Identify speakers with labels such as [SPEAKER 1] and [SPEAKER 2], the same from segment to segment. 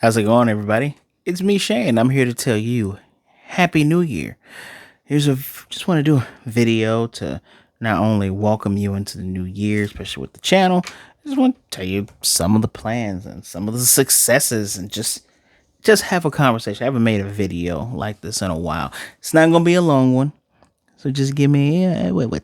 [SPEAKER 1] How's it going, everybody? It's me, Shane. I'm here to tell you Happy New Year. Just want to do a video to not only welcome you into the new year, especially with the channel. I just want to tell you some of the plans and some of the successes, and just have a conversation. I haven't made a video like this in a while. It's not gonna be a long one, so just give me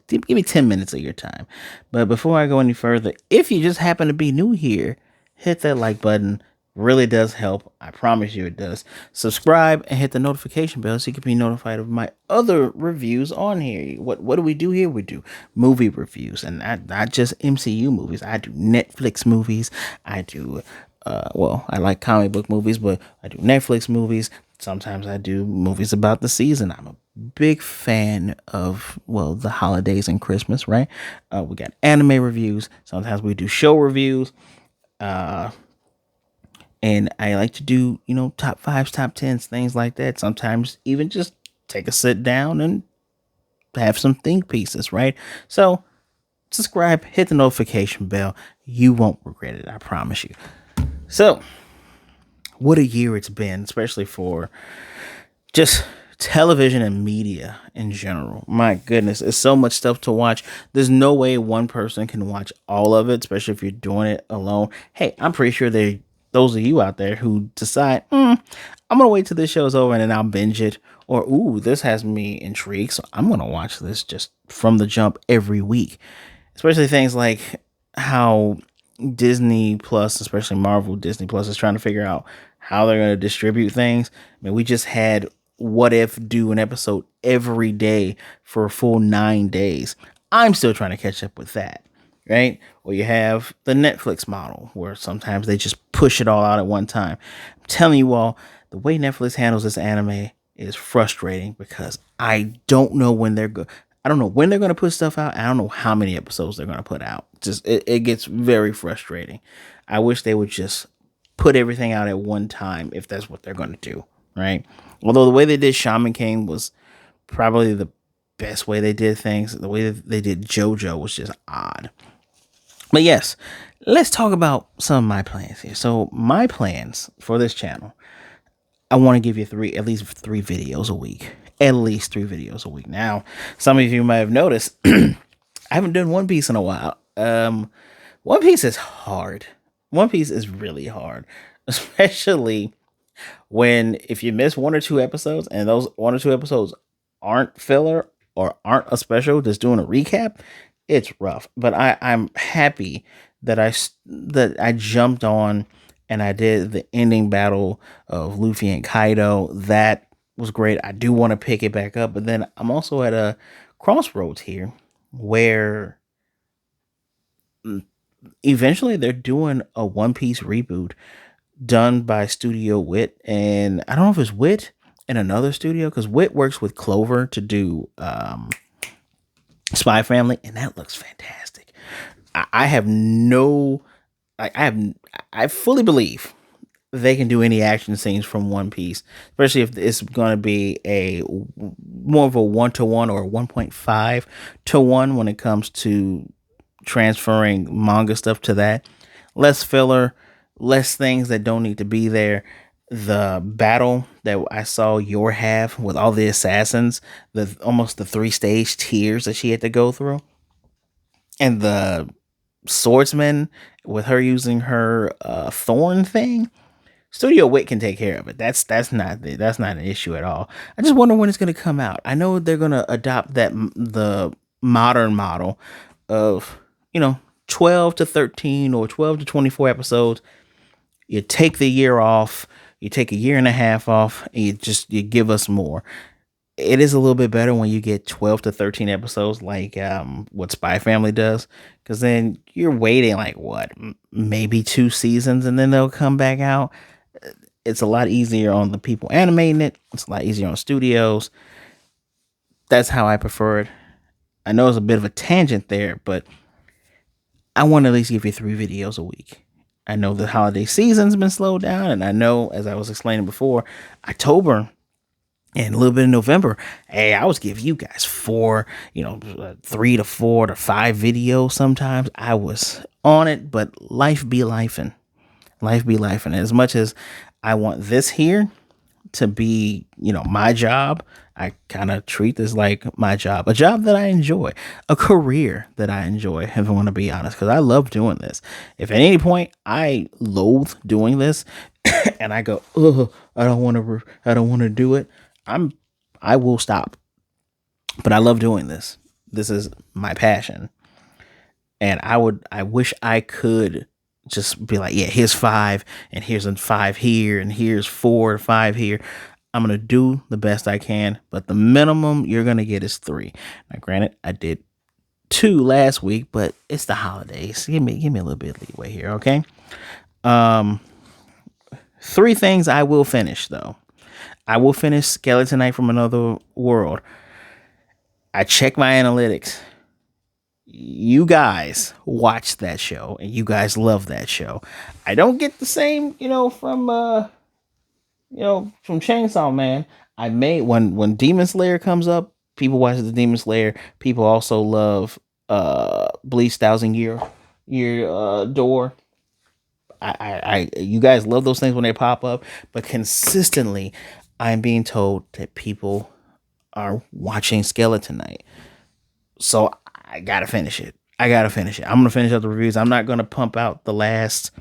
[SPEAKER 1] give me 10 minutes of your time. But before I go any further, if you just happen to be new here, hit that like button. Really does help. I promise you it does. Subscribe and hit the notification bell so you can be notified of my other reviews on here. What do we do here? We do movie reviews, and not just MCU movies. I do Netflix movies. I do I like comic book movies, but I do Netflix movies. Sometimes I do movies about the season. I'm a big fan of, the holidays and Christmas, right? We got anime reviews. Sometimes we do show reviews. And I like to do, top fives, top tens, things like that. Sometimes even just take a sit down and have some think pieces, right? So subscribe, hit the notification bell. You won't regret it. I promise you. So what a year it's been, especially for just television and media in general. My goodness, there's so much stuff to watch. There's no way one person can watch all of it, especially if you're doing it alone. Hey, I'm pretty sure those of you out there who decide, I'm going to wait till this show's over and then I'll binge it. Or, ooh, this has me intrigued, so I'm going to watch this just from the jump every week. Especially things like how Disney Plus, especially Marvel Disney Plus, is trying to figure out how they're going to distribute things. I mean, we just had What If do an episode every day for a full 9 days. I'm still trying to catch up with that. Right? Or you have the Netflix model where sometimes they just push it all out at one time. I'm telling you all, the way Netflix handles this anime is frustrating because I don't know when they're I don't know when they're going to put stuff out. I don't know how many episodes they're going to put out. It gets very frustrating. I wish they would just put everything out at one time if that's what they're going to do. Right? Although the way they did Shaman King was probably the best way they did things. The way they did JoJo was just odd. But yes, let's talk about some of my plans here. So my plans for this channel, I want to give you at least three videos a week. At least 3 videos a week. Now, some of you might have noticed I haven't done One Piece in a while. One Piece is hard. One Piece is really hard, especially if you miss 1 or 2 episodes and those 1 or 2 episodes aren't filler or aren't a special, just doing a recap. It's rough, but I'm happy that I jumped on and I did the ending battle of Luffy and Kaido. That was great. I do want to pick it back up, but then I'm also at a crossroads here where eventually they're doing a One Piece reboot done by Studio Wit, and I don't know if it's Wit and another studio because Wit works with Clover to do SpyXFamily, and that looks fantastic. I fully believe they can do any action scenes from One Piece, especially if it's going to be more of a 1-to-1 or 1.5-to-1 when it comes to transferring manga stuff to that. Less filler, less things that don't need to be there. The battle that I saw Yor have with all the assassins, almost the 3-stage tiers that she had to go through, and the swordsman with her using her thorn thing. Studio Wit can take care of it. That's not an issue at all. I just wonder when it's going to come out. I know they're going to adopt the modern model of 12 to 13 or 12 to 24 episodes. You take the year off. You take a year and a half off, and you give us more. It is a little bit better when you get 12 to 13 episodes like what SpyXFamily does, because then you're waiting maybe 2 seasons, and then they'll come back out. It's a lot easier on the people animating it. It's a lot easier on studios. That's how I prefer it. I know it's a bit of a tangent there, but I want to at least give you 3 videos a week. I know the holiday season's been slowed down, and I know, as I was explaining before, October and a little bit of November, hey, I was giving you guys 4, 3 to 4 to 5 videos sometimes. I was on it, but life be lifing. Life be life. And as much as I want this here to be, my job, I kind of treat this like my job, a job that I enjoy, a career that I enjoy, if I want to be honest, because I love doing this. If at any point I loathe doing this and I go, oh, I don't want to do it, I will stop. But I love doing this. This is my passion. And I wish I could just be like, yeah, here's 5 and here's a 5 here and here's 4 or 5 here. I'm going to do the best I can, but the minimum you're going to get is 3. Now, granted, I did 2 last week, but it's the holidays. Give me a little bit of leeway here. Okay. 3 things I will finish though. I will finish Skeleton Knight from Another World. I check my analytics. You guys watch that show and you guys love that show. I don't get the same, from Chainsaw Man. I may when Demon Slayer comes up, people watch the Demon Slayer. People also love Bleach Thousand Year Door. I you guys love those things when they pop up, but consistently I'm being told that people are watching Skeleton Knight. So I gotta finish it. I'm gonna finish up the reviews. I'm not gonna pump out the last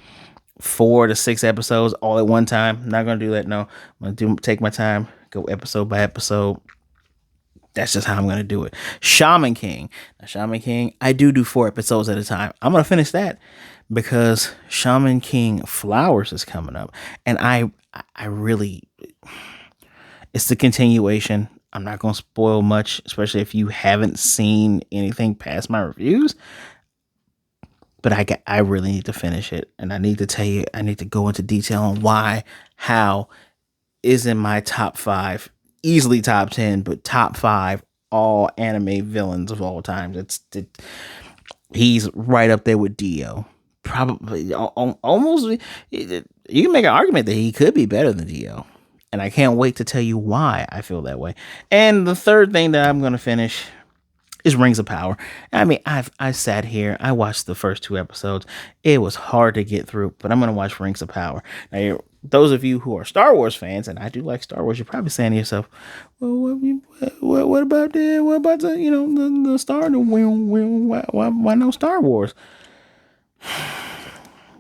[SPEAKER 1] 4 to 6 episodes all at one time. I'm not gonna do that. No, I'm gonna take my time, go episode by episode. That's just how I'm gonna do it. Shaman King. Now, Shaman King, I do 4 episodes at a time. I'm gonna finish that because Shaman King Flowers is coming up, and I really, it's the continuation. I'm not going to spoil much, especially if you haven't seen anything past my reviews. But I really need to finish it. And I need to tell you, I need to go into detail on why, how is in my top 5, easily top 10, but top 5 all anime villains of all time. He's right up there with Dio. Probably almost, you can make an argument that he could be better than Dio. And I can't wait to tell you why I feel that way. And the third thing that I'm going to finish is Rings of Power. I mean, I sat here, I watched the first 2 episodes. It was hard to get through, but I'm going to watch Rings of Power. Now, those of you who are Star Wars fans, and I do like Star Wars, you're probably saying to yourself, well, what about the Star Wars? Why no Star Wars?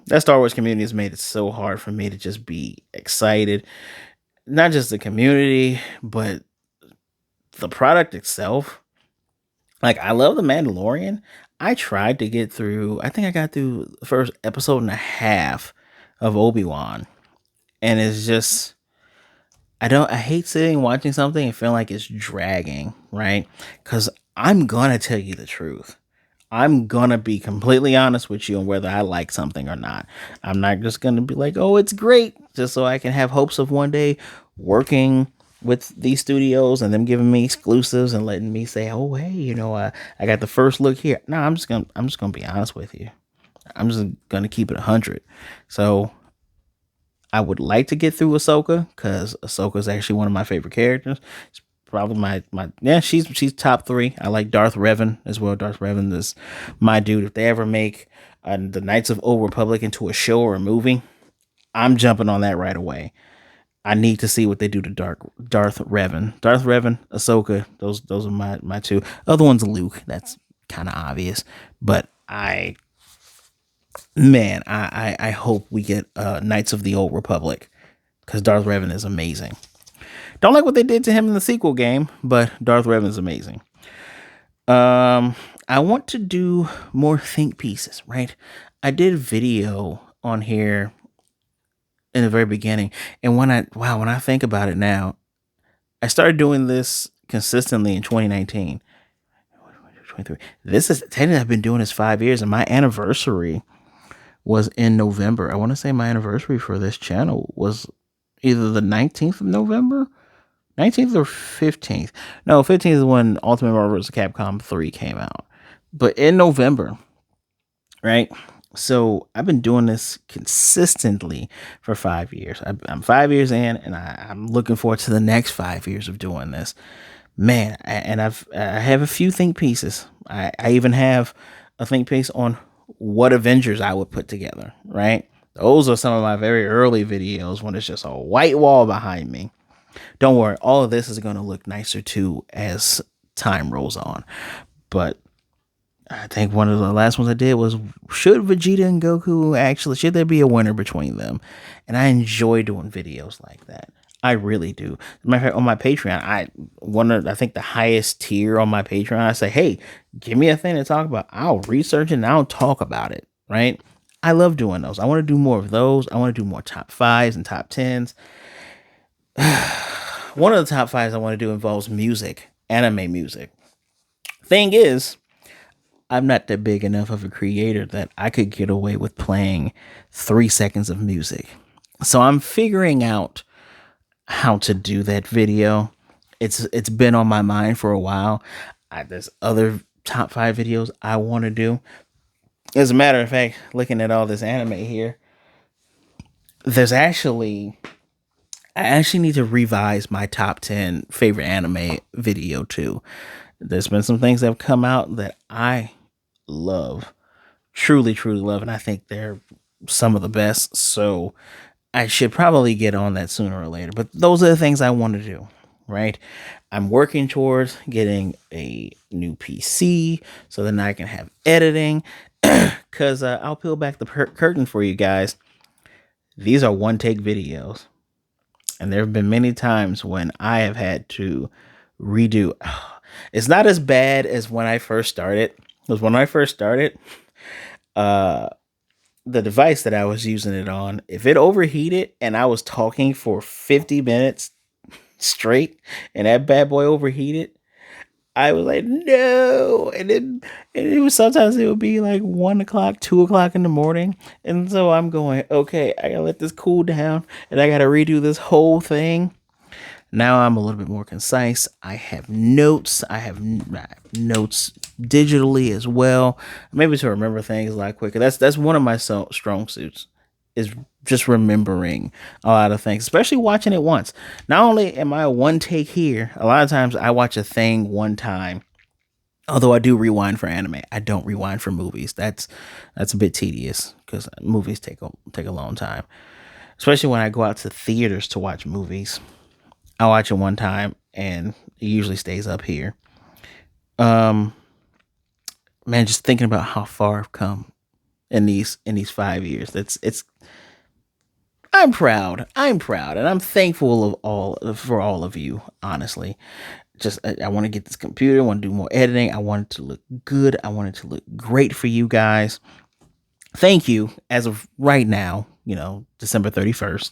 [SPEAKER 1] That Star Wars community has made it so hard for me to just be excited. Not just the community, but the product itself. Like, I love The Mandalorian. I tried to get through, I think I got through the first episode and a half of Obi-Wan. And it's just, I hate sitting watching something and feeling like it's dragging, right? Because I'm going to tell you the truth. I'm going to be completely honest with you on whether I like something or not. I'm not just going to be like, oh, it's great, just so I can have hopes of one day working with these studios and them giving me exclusives and letting me say, oh, hey, I got the first look here. No, I'm just going to be honest with you. I'm just going to keep it 100. So I would like to get through Ahsoka because Ahsoka is actually one of my favorite characters. It's probably she's top 3. I like Darth Revan as well. Darth Revan is my dude. If they ever make the Knights of Old Republic into a show or a movie, I'm jumping on that right away. I need to see what they do to Darth Revan. Darth Revan, Ahsoka, those are my 2. Other one's Luke. That's kind of obvious, but I hope we get Knights of the Old Republic because Darth Revan is amazing. Don't like what they did to him in the sequel game, but Darth Revan is amazing. I want to do more think pieces, right? I did a video on here in the very beginning, and when I think about it now, I started doing this consistently in 2019. 23. This is technically, I've been doing this 5 years, and my anniversary was in November. I want to say my anniversary for this channel was either the 19th of November. 19th or 15th. No, 15th is when Ultimate Marvel vs. Capcom 3 came out. But in November, right? So I've been doing this consistently for 5 years. I'm 5 years in, and I'm looking forward to the next 5 years of doing this. Man, I have a few think pieces. I even have a think piece on what Avengers I would put together, right? Those are some of my very early videos when it's just a white wall behind me. Don't worry, all of this is going to look nicer too as time rolls on. But I think one of the last ones I did was, should Vegeta and Goku actually, should there be a winner between them? And I enjoy doing videos like that. I really do. Matter of fact, on my Patreon, I think the highest tier on my Patreon, I say, hey, give me a thing to talk about. I'll research it and I'll talk about it. Right? I love doing those. I want to do more of those. I want to do more top fives and top tens. One of the top fives I want to do involves music, anime music. Thing is, I'm not that big enough of a creator that I could get away with playing 3 seconds of music. So I'm figuring out how to do that video. It's been on my mind for a while. There's other top five videos I want to do. As a matter of fact, looking at all this anime here, I actually need to revise my top 10 favorite anime video too. There's been some things that have come out that I love, truly, truly love, and I think they're some of the best. So I should probably get on that sooner or later. But those are the things I want to do, right? I'm working towards getting a new PC so then I can have editing. Because I'll peel back the curtain for you guys. These are one take videos. And there have been many times when I have had to redo. It's not as bad as when I first started. Because when I first started, the device that I was using it on, if it overheated and I was talking for 50 minutes straight and that bad boy overheated, I was like, no. And it was, sometimes it would be like 1 o'clock, 2 o'clock in the morning. And so I'm going, okay, I gotta let this cool down and I gotta redo this whole thing. Now I'm a little bit more concise. I have notes. I have notes digitally as well. Maybe to remember things a lot quicker. That's one of my strong suits, is just remembering a lot of things, especially watching it once. Not only am I a one take here, a lot of times I watch a thing one time. Although I do rewind for anime, I don't rewind for movies. That's a bit tedious because movies take a long time, especially when I go out to theaters to watch movies. I watch it one time and it usually stays up here. Man, just thinking about how far I've come in these 5 years. I'm proud. And I'm thankful for all of you, honestly. Just I want to get this computer, I want to do more editing. I want it to look good. I want it to look great for you guys. Thank you. As of right now, December 31st,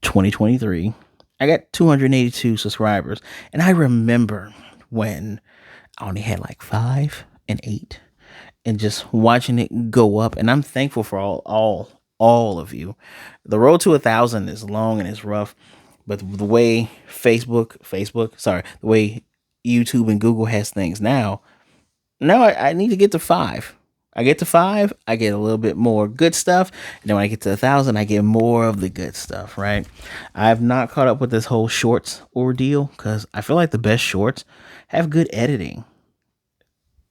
[SPEAKER 1] 2023. I got 282 subscribers. And I remember when I only had like 5 and 8 and just watching it go up. And I'm thankful for all of you. The road to 1,000 is long and it's rough, but the way the way YouTube and Google has things now I need to get to 5. I get to 5, I get a little bit more good stuff. And then when I get to 1,000, I get more of the good stuff, right? I have not caught up with this whole shorts ordeal because I feel like the best shorts have good editing.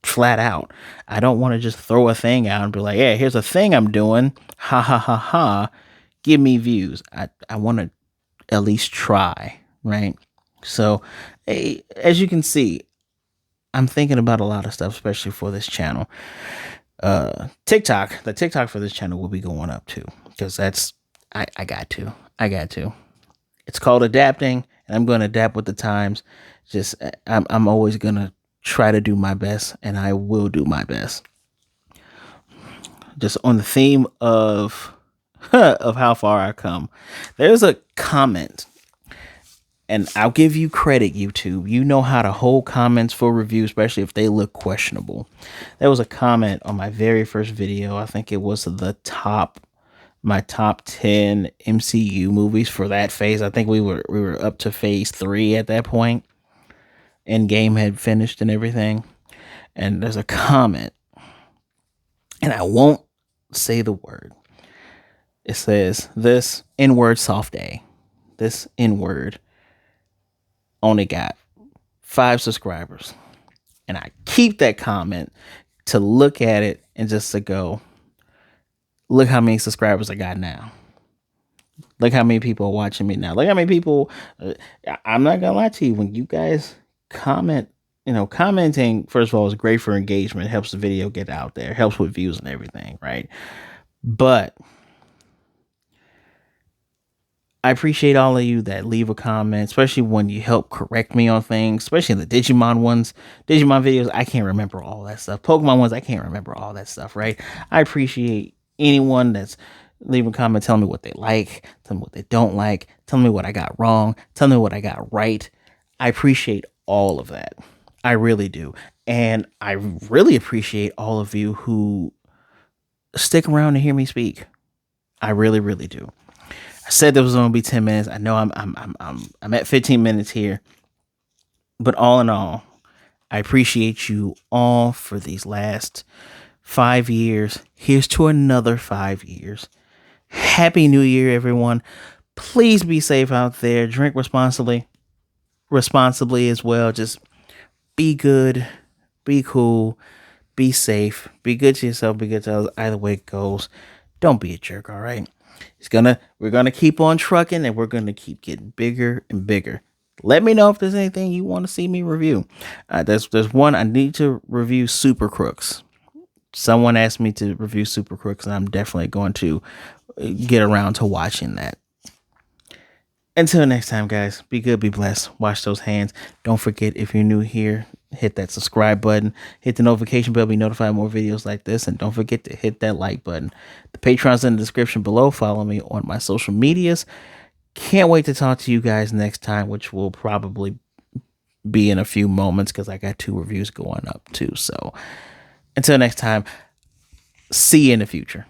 [SPEAKER 1] Flat out. I don't want to just throw a thing out and be like, yeah, here's a thing I'm doing. Ha ha ha ha. Give me views. I want to at least try, right? So, as you can see, I'm thinking about a lot of stuff, especially for this channel. The TikTok for this channel will be going up too, because I got to. It's called adapting, and I'm going to adapt with the times. Just I'm always going to try to do my best, and I will do my best. Just on the theme of how far I come, there's a comment, and I'll give you credit, YouTube. You know how to hold comments for review, especially if they look questionable. There was a comment on my very first video. I think it was my top 10 MCU movies for that phase. I think we were up to phase 3 at that point. Endgame had finished and everything. And there's a comment, and I won't say the word. It says, this N-word soft A. This N-word only got 5 subscribers. And I keep that comment to look at it and just to go, look how many subscribers I got now. Look how many people are watching me now. Look how many people. I'm not gonna lie to you. When you guys comment, commenting first of all is great for engagement. It helps the video get out there. Helps with views and everything, right? But I appreciate all of you that leave a comment, especially when you help correct me on things, especially the Digimon ones. Digimon videos, I can't remember all that stuff. Pokemon ones, I can't remember all that stuff, right? I appreciate anyone that's leaving a comment telling me what they like, telling me what they don't like, telling me what I got wrong, telling me what I got right. I appreciate all of that. I really do. And I really appreciate all of you who stick around to hear me speak. I really, really do. I said there was going to be 10 minutes. I know I'm at 15 minutes here. But all in all, I appreciate you all for these last 5 years. Here's to another 5 years. Happy New Year, everyone. Please be safe out there. Drink responsibly as well. Just be good, be cool, be safe, be good to yourself, be good to others. Either way it goes, don't be a jerk, all right? We're gonna keep on trucking, and we're gonna keep getting bigger and bigger. Let me know if there's anything you want to see me review. There's one I need to review, Super Crooks. Someone asked me to review Super Crooks, and I'm definitely going to get around to watching that. Until next time, guys, be good, be blessed. Wash those hands. Don't forget, if you're new here, hit that subscribe button, hit the notification bell, be notified of more videos like this, and don't forget to hit that like button. The Patreon's in the description below. Follow me on my social medias. Can't wait to talk to you guys next time, which will probably be in a few moments because I got 2 reviews going up too. So until next time, see you in the future.